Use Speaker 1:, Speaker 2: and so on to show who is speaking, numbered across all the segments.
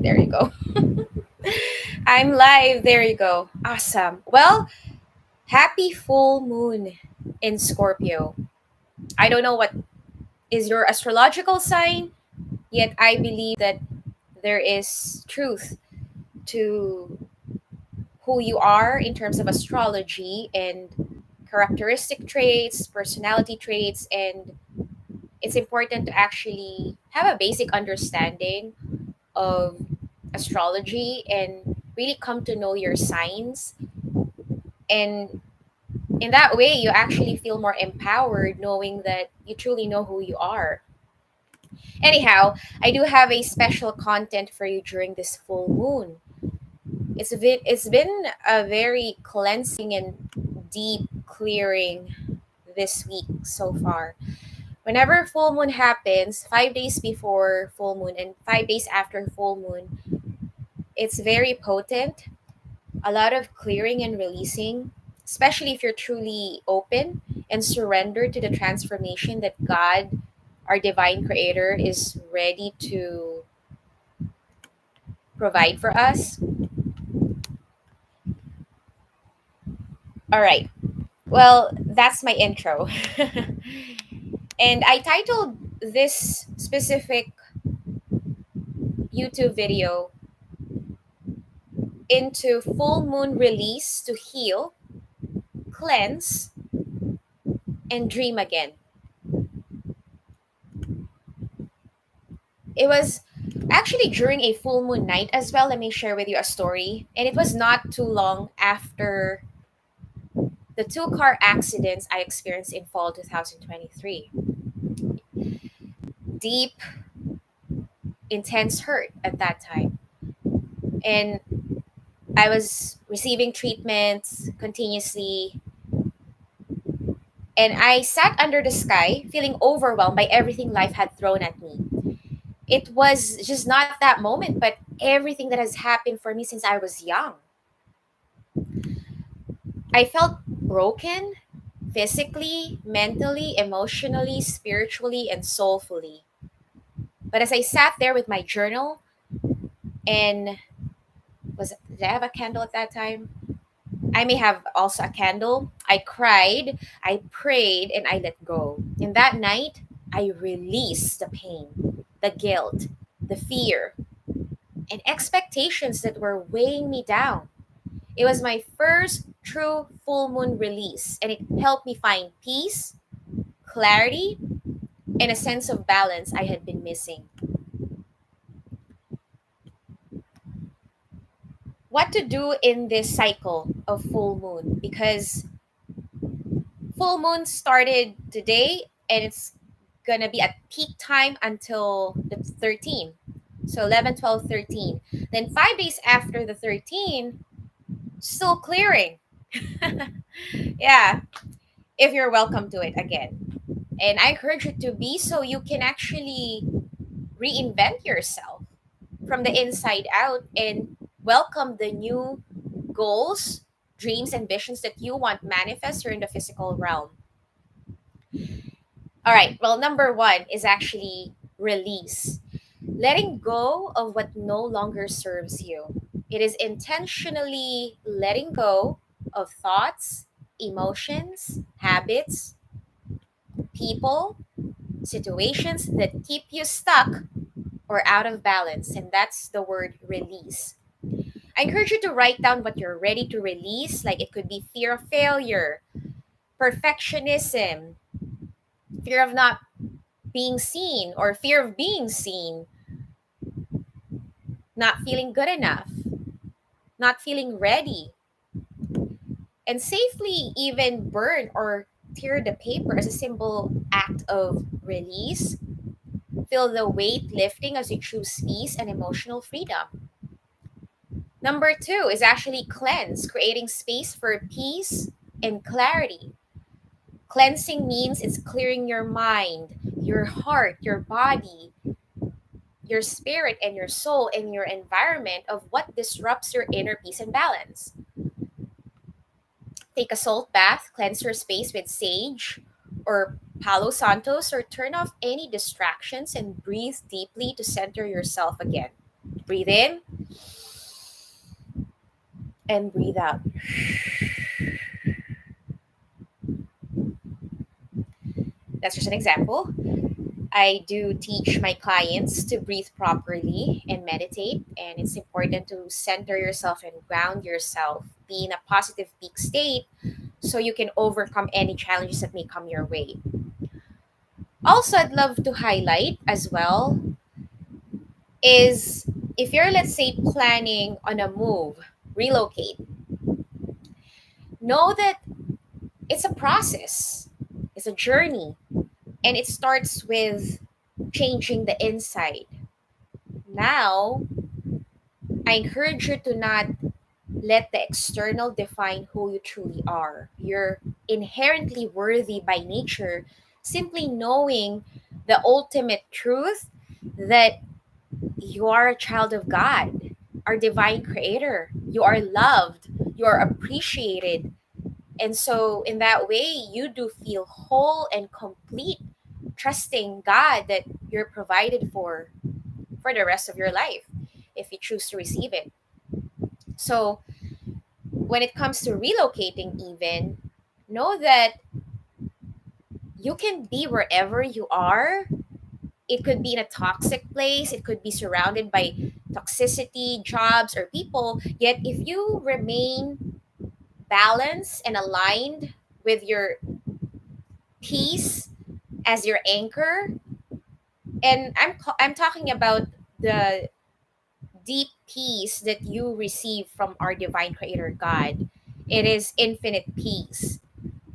Speaker 1: There you go. I'm live. There you go. Awesome. Well, happy full moon in Scorpio. I don't know what is your astrological sign, yet I believe that there is truth to who you are in terms of astrology and characteristic traits, personality traits, and it's important to actually have a basic understanding of astrology and really come to know your signs. And in that way, you actually feel more empowered knowing that you truly know who you are. Anyhow, I do have a special content for you during this full moon. It's been a very cleansing and deep clearing this week so far. Whenever full moon happens, 5 days before full moon and 5 days after full moon, it's very potent. A lot of clearing and releasing, especially if you're truly open and surrendered to the transformation that God, our divine creator, is ready to provide for us. All right. Well, that's my intro. And I titled this specific YouTube video into Full Moon Release to Heal, Cleanse, and Dream Again. It was actually during a full moon night as well. Let me share with you a story. And it was not too long after the two car accidents I experienced in fall 2023. Deep, intense hurt at that time. And I was receiving treatments continuously. And I sat under the sky, feeling overwhelmed by everything life had thrown at me. It was just not that moment, but everything that has happened for me since I was young. I felt broken physically, mentally, emotionally, spiritually, and soulfully. But as I sat there with my journal and did I have a candle at that time? I may have also a candle. I cried, I prayed, and I let go. And that night, I released the pain, the guilt, the fear, and expectations that were weighing me down. It was my first true full moon release, and it helped me find peace, clarity, and a sense of balance I had been missing. What to do in this cycle of full moon? Because full moon started today and it's gonna be at peak time until the 13. So 11, 12, 13. Then 5 days after the 13, still clearing. Yeah, if you're welcome to it again. And I encourage you to be so you can actually reinvent yourself from the inside out and welcome the new goals, dreams, and visions that you want manifest here in the physical realm. All right. Well, number one is actually release. Letting go of what no longer serves you. It is intentionally letting go of thoughts, emotions, habits, people, situations that keep you stuck or out of balance. And that's the word release. I encourage you to write down what you're ready to release. Like it could be fear of failure, perfectionism, fear of not being seen, or fear of being seen, not feeling good enough, not feeling ready, and safely even burn or tear the paper as a simple act of release. Feel the weight lifting as you choose peace and emotional freedom. Number two is actually cleanse, creating space for peace and clarity. Cleansing means it's clearing your mind, your heart, your body, your spirit, and your soul and your environment of what disrupts your inner peace and balance. Take a salt bath, cleanse your space with sage or Palo Santos, or turn off any distractions and breathe deeply to center yourself again. Breathe in and breathe out. That's just an example. I do teach my clients to breathe properly and meditate, and it's important to center yourself and ground yourself, be in a positive peak state so you can overcome any challenges that may come your way. Also, I'd love to highlight as well is if you're, let's say, planning on a move, relocate, know that it's a process, it's a journey, and it starts with changing the inside. Now, I encourage you to not let the external define who you truly are. You're inherently worthy by nature, simply knowing the ultimate truth that you are a child of God, our divine creator. You are loved, you are appreciated. And so, in that way, you do feel whole and complete, trusting God that you're provided for the rest of your life if you choose to receive it. So, when it comes to relocating, even know that you can be wherever you are. It could be in a toxic place, it could be surrounded by toxicity, jobs, or people. Yet, if you remain balanced and aligned with your peace as your anchor, and I'm talking about the deep peace that you receive from our divine creator God. It is infinite peace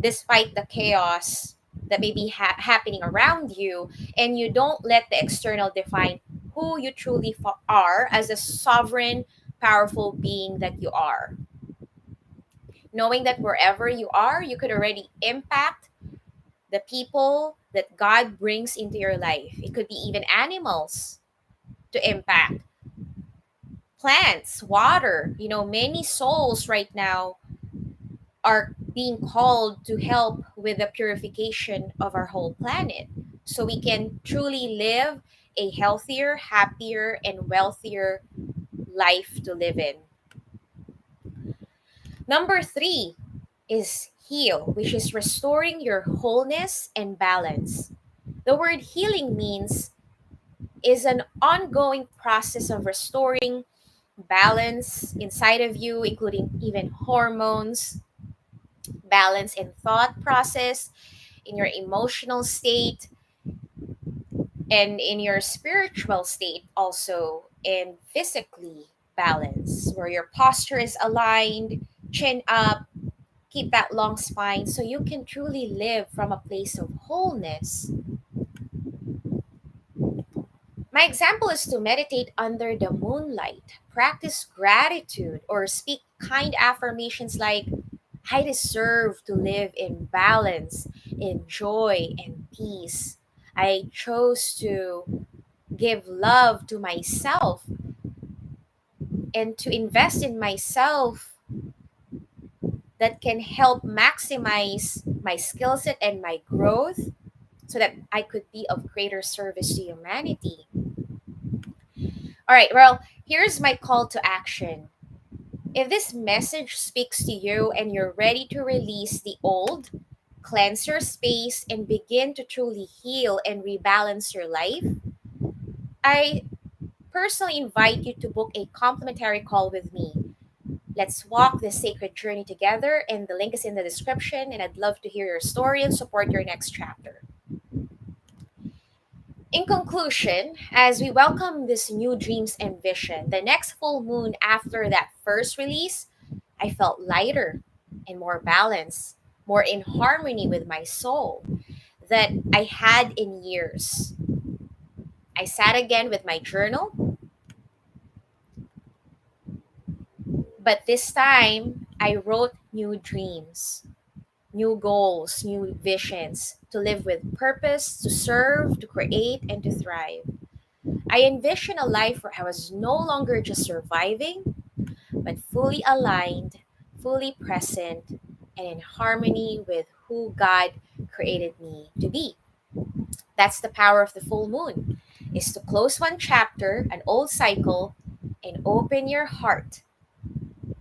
Speaker 1: despite the chaos that may be happening around you, and you don't let the external define who you truly are as a sovereign, powerful being that you are. Knowing that wherever you are, you could already impact the people that God brings into your life. It could be even animals to impact, plants, water. Many souls right now are being called to help with the purification of our whole planet so we can truly live a healthier, happier, and wealthier life to live in. Number three is heal, which is restoring your wholeness and balance. The word healing means is an ongoing process of restoring balance inside of you, including even hormones, balance in thought process, in your emotional state, and in your spiritual state also, and physically balance, where your posture is aligned, chin up, keep that long spine so you can truly live from a place of wholeness. My example is to meditate under the moonlight, practice gratitude, or speak kind affirmations like, I deserve to live in balance, in joy, and peace. I chose to give love to myself and to invest in myself that can help maximize my skill set and my growth so that I could be of greater service to humanity. All right, well, here's my call to action. If this message speaks to you and you're ready to release the old, cleanse your space, and begin to truly heal and rebalance your life, I personally invite you to book a complimentary call with me. Let's walk this sacred journey together, and the link is in the description. And I'd love to hear your story and support your next chapter. In conclusion, as we welcome this new dreams and vision, the next full moon after that first release, I felt lighter and more balanced, more in harmony with my soul that I had in years. I sat again with my journal, but this time I wrote new dreams, new goals, new visions to live with purpose, to serve, to create, and to thrive. I envision a life where I was no longer just surviving, but fully aligned, fully present, and in harmony with who God created me to be. That's the power of the full moon, is to close one chapter, an old cycle, and open your heart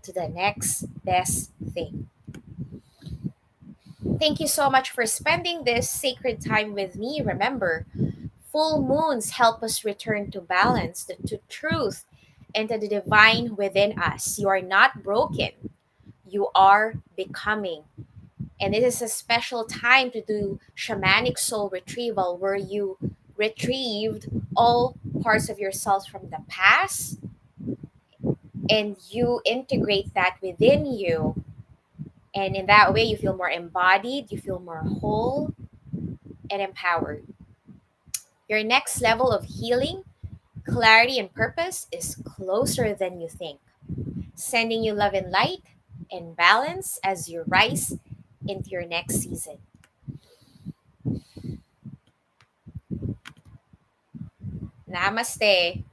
Speaker 1: to the next best thing. Thank you so much for spending this sacred time with me. Remember, full moons help us return to balance, to truth, and to the divine within us. You are not broken, you are becoming. And it is a special time to do shamanic soul retrieval where you retrieved all parts of yourself from the past and you integrate that within you. And in that way, you feel more embodied, you feel more whole and empowered. Your next level of healing, clarity, and purpose is closer than you think, sending you love and light and balance as you rise into your next season. Namaste.